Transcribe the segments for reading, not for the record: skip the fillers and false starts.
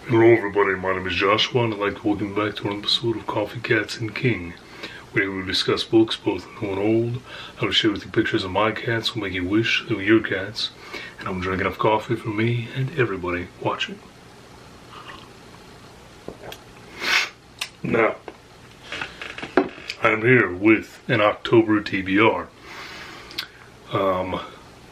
Hello everybody, my name is Joshua and I'd like to welcome you back to an episode of Coffee, Cats, and King, where we discuss books both new and old. I will share with you pictures of my cats who make you wish they were your cats, and I'm drinking enough coffee for me and everybody watching. Now, I'm here with an October TBR.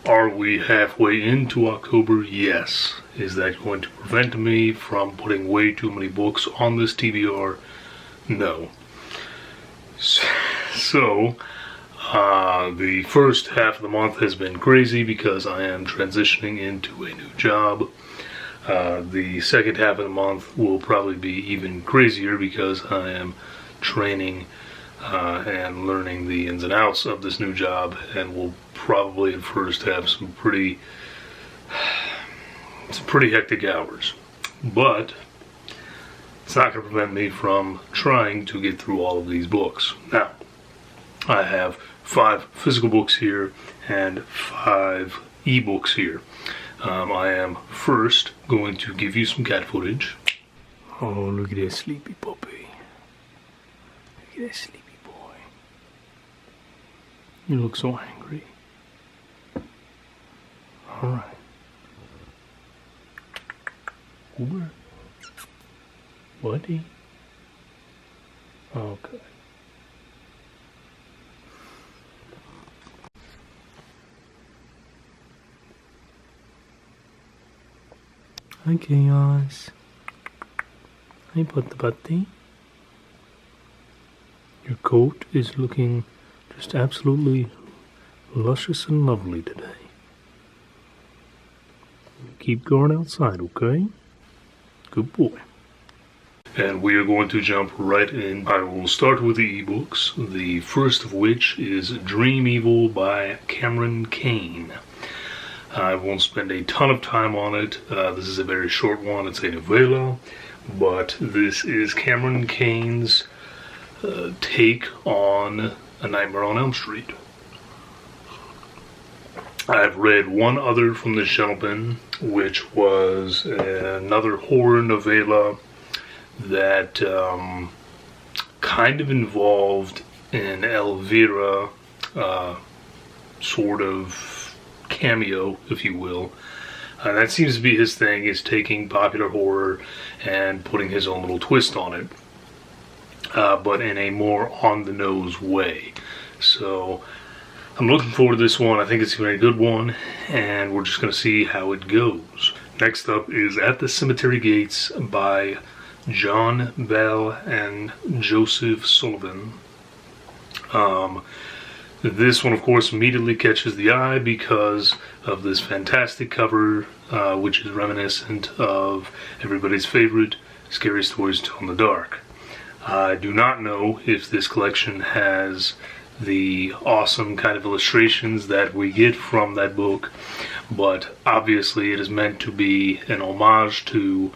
Are we halfway into October? Yes. Is that going to prevent me from putting way too many books on this TBR? No. So, the first half of the month has been crazy because I am transitioning into a new job. The second half of the month will probably be even crazier because I am training and learning the ins and outs of this new job, and will probably at first have some pretty hectic hours. But it's not going to prevent me from trying to get through all of these books. Now, I have 5 physical books here and 5 ebooks here. I am first going to give you some cat footage. Oh, look at that sleepy puppy. Look at that sleepy boy. You look so angry. Alright. Uber? Buddy? Okay. Hi, Chaos. Hi, Putty. Your coat is looking just absolutely luscious and lovely today. Keep going outside, okay? Good boy. And we are going to jump right in. I will start with the ebooks, the first of which is Dream Evil by Cameron Kane. I won't spend a ton of time on it. This is a very short one. It's a novella, but this is Cameron Kane's take on A Nightmare on Elm Street. I've read one other from this gentleman, which was another horror novella that kind of involved an Elvira sort of cameo, if you will. That seems to be his thing, is taking popular horror and putting his own little twist on it, but in a more on-the-nose way. So I'm looking forward to this one. I think it's a very good one, and we're just going to see how it goes. Next up is At the Cemetery Gates by John Bell and Joseph Sullivan. This one, of course, immediately catches the eye because of this fantastic cover, which is reminiscent of everybody's favorite Scary Stories to Tell in the Dark. I do not know if this collection has the awesome kind of illustrations that we get from that book, but obviously it is meant to be an homage to,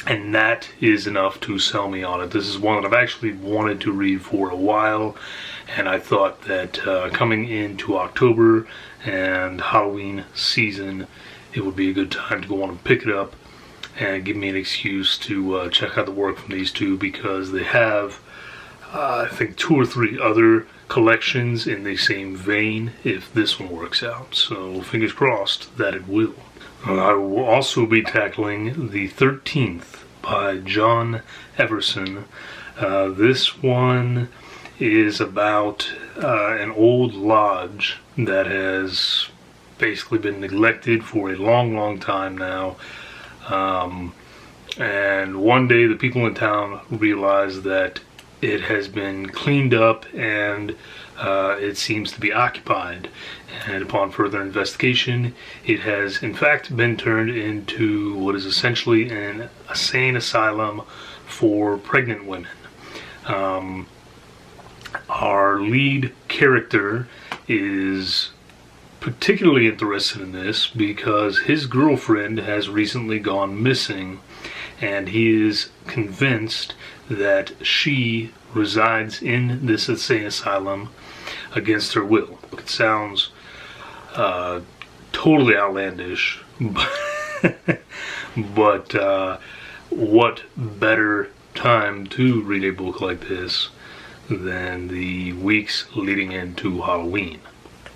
and that is enough to sell me on it. This is one that I've actually wanted to read for a while, and I thought that coming into October and Halloween season, it would be a good time to go on and pick it up and give me an excuse to check out the work from these two, because they have I think 2 or 3 other collections in the same vein if this one works out. So fingers crossed that it will. I will also be tackling The 13th by John Everson. This one is about an old lodge that has basically been neglected for a long time now. And one day the people in town realize that it has been cleaned up and it seems to be occupied. And upon further investigation, it has in fact been turned into what is essentially an insane asylum for pregnant women. Our lead character is particularly interested in this because his girlfriend has recently gone missing, and he is convinced that she resides in this insane asylum against her will. It sounds totally outlandish, But what better time to read a book like this than the weeks leading into Halloween?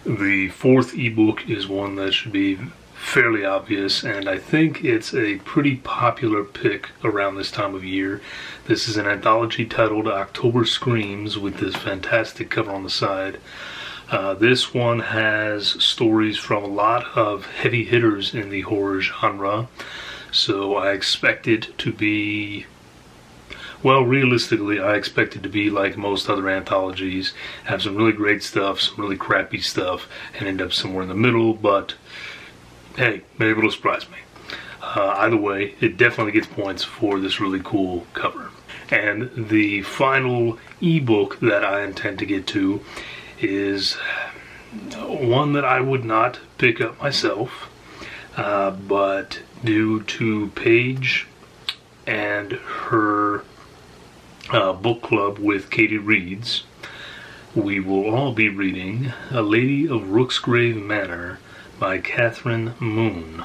The fourth ebook is one that should be fairly obvious, and I think it's a pretty popular pick around this time of year. This is an anthology titled October Screams with this fantastic cover on the side. This one has stories from a lot of heavy hitters in the horror genre, so I expect it to be, well, realistically, I expect it to be like most other anthologies, have some really great stuff, some really crappy stuff, and end up somewhere in the middle, but hey, maybe it'll surprise me. Either way, it definitely gets points for this really cool cover. And the final ebook that I intend to get to is one that I would not pick up myself, but due to Paige and her book club with Katie Reads, we will all be reading A Lady of Rooksgrave Manor by Catherine Moon.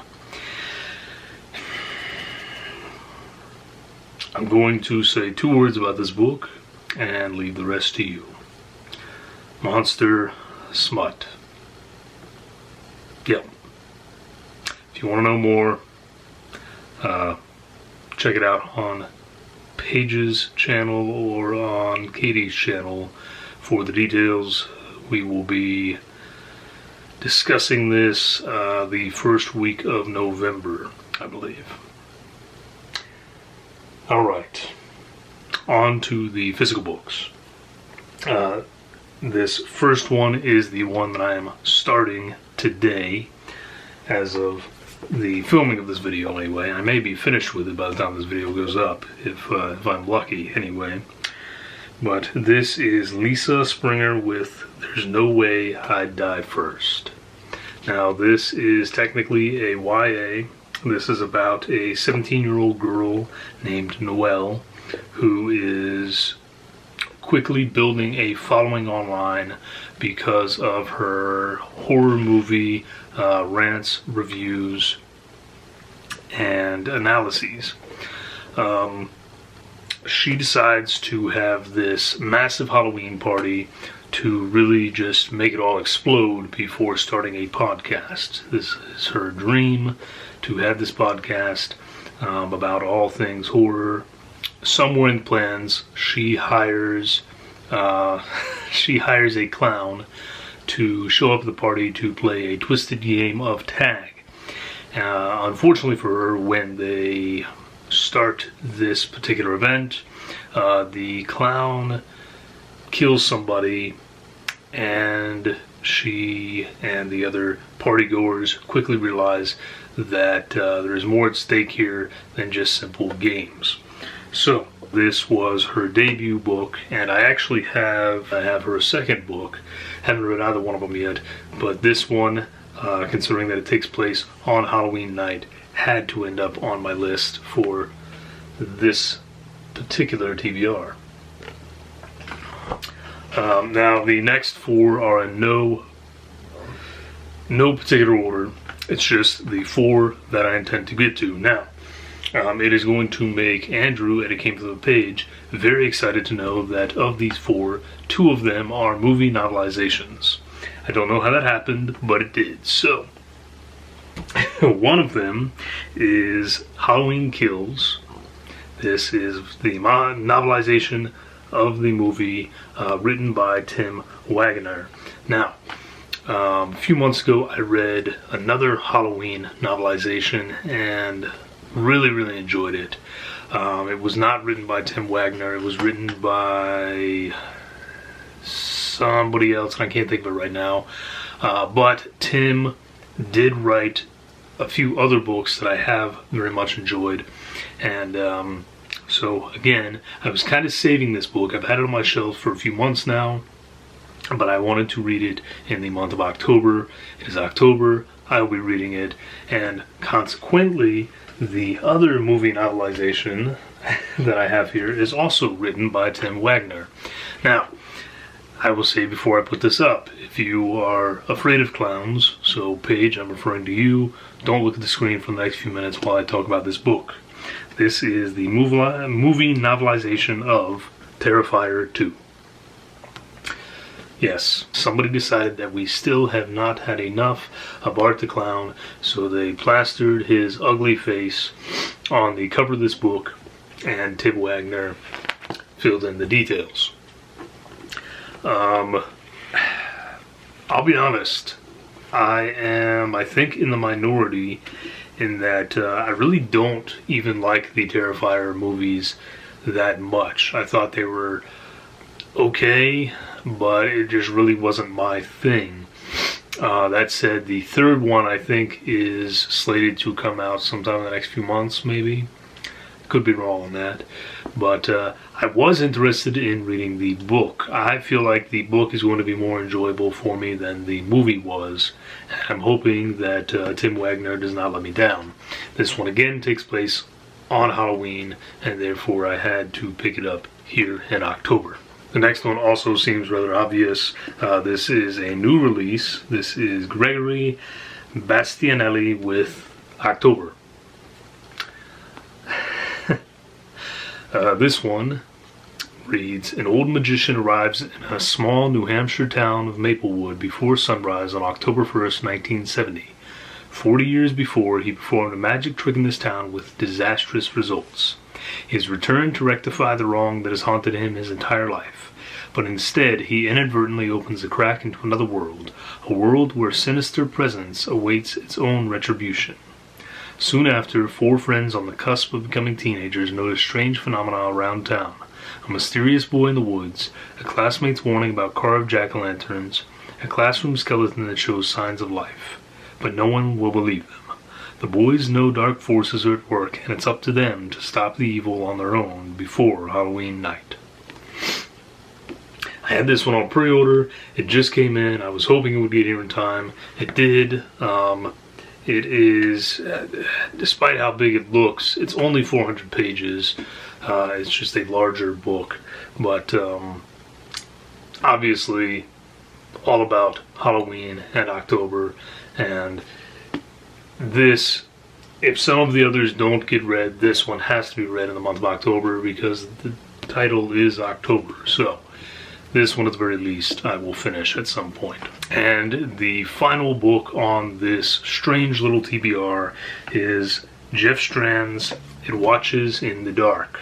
I'm going to say 2 words about this book and leave the rest to you. Monster smut. Yep. If you want to know more, check it out on Paige's channel or on Katie's channel for the details. We will be discussing this the first week of November, I believe. Alright, on to the physical books. This first one is the one that I am starting today, as of the filming of this video anyway. I may be finished with it by the time this video goes up, if I'm lucky anyway. But this is Lisa Springer with There's No Way I'd Die First. Now this is technically a YA. This is about a 17-year-old girl named Noelle who is quickly building a following online because of her horror movie rants, reviews, and analyses. She decides to have this massive Halloween party to really just make it all explode before starting a podcast. This is her dream, to have this podcast about all things horror. Somewhere in plans, she hires a clown to show up at the party to play a twisted game of tag. Unfortunately for her, when they start this particular event, the clown kills somebody, and she and the other partygoers quickly realize that there is more at stake here than just simple games. So this was her debut book, and I actually have her second book. Haven't read either one of them yet, but this one, considering that it takes place on Halloween night, had to end up on my list for this particular TBR. Now the next 4 are in no particular order. It's just the 4 that I intend to get to. Now, it is going to make Andrew at It Came From the Page very excited to know that of these 4, 2 of them are movie novelizations. I don't know how that happened, but it did. So, one of them is Halloween Kills. This is the novelization of the movie written by Tim Wagner. Now, a few months ago I read another Halloween novelization and really enjoyed it. It was not written by Tim Wagner. It was written by somebody else, and I can't think of it right now. But Tim did write a few other books that I have very much enjoyed. And so again, I was kind of saving this book. I've had it on my shelf for a few months now, but I wanted to read it in the month of October. It is October. I will be reading it, and consequently, the other movie novelization that I have here is also written by Tim Wagner. Now, I will say before I put this up, if you are afraid of clowns, so Paige, I'm referring to you, don't look at the screen for the next few minutes while I talk about this book. This is the movie novelization of Terrifier 2. Yes, somebody decided that we still have not had enough of Art the Clown, so they plastered his ugly face on the cover of this book, and Tim Wagner filled in the details. I'll be honest, I think, in the minority in that I really don't even like the Terrifier movies that much. I thought they were okay, but it just really wasn't my thing. That said, the third one I think is slated to come out sometime in the next few months, maybe. Could be wrong on that. But I was interested in reading the book. I feel like the book is going to be more enjoyable for me than the movie was. And I'm hoping that Tim Wagner does not let me down. This one again takes place on Halloween, and therefore I had to pick it up here in October. The next one also seems rather obvious. This is a new release. This is Gregory Bastianelli with October. This one reads, an old magician arrives in a small New Hampshire town of Maplewood before sunrise on October 1st, 1970. 40 years before, he performed a magic trick in this town with disastrous results. He has returned to rectify the wrong that has haunted him his entire life. But instead, he inadvertently opens a crack into another world, a world where sinister presence awaits its own retribution. Soon after, four friends on the cusp of becoming teenagers notice strange phenomena around town. A mysterious boy in the woods, a classmate's warning about carved jack-o'-lanterns, a classroom skeleton that shows signs of life. But no one will believe them. The boys know dark forces are at work, and it's up to them to stop the evil on their own before Halloween night. I had this one on pre-order. It just came in. I was hoping it would get here in time. It did. It is, despite how big it looks, it's only 400 pages. It's just a larger book. But obviously all about Halloween and October. And this, if some of the others don't get read, this one has to be read in the month of October because the title is October. So this one, at the very least, I will finish at some point. And the final book on this strange little TBR is Jeff Strand's It Watches in the Dark.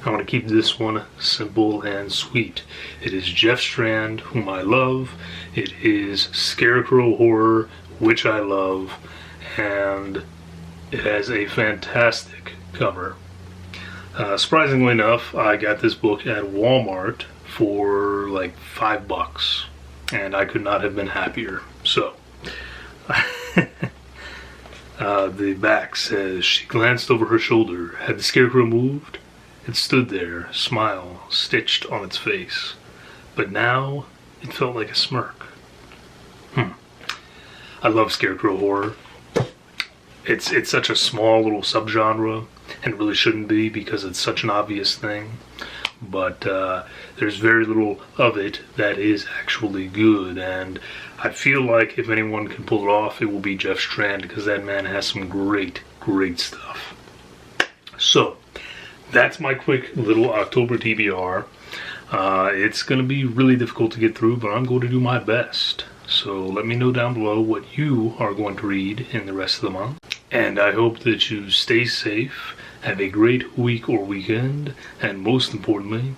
I want to keep this one simple and sweet. It is Jeff Strand, whom I love. It is scarecrow horror, which I love. And it has a fantastic cover. Surprisingly enough, I got this book at Walmart for like $5, and I could not have been happier. So, the back says, she glanced over her shoulder. Had the scarecrow moved? It stood there, a smile stitched on its face. But now, it felt like a smirk. I love scarecrow horror. It's such a small little subgenre, and it really shouldn't be because it's such an obvious thing. But there's very little of it that is actually good, and I feel like if anyone can pull it off, it will be Jeff Strand, because that man has some great stuff. So that's my quick little October TBR. It's going to be really difficult to get through, but I'm going to do my best. So let me know down below what you are going to read in the rest of the month. And I hope that you stay safe, have a great week or weekend, and most importantly,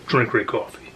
drink great coffee.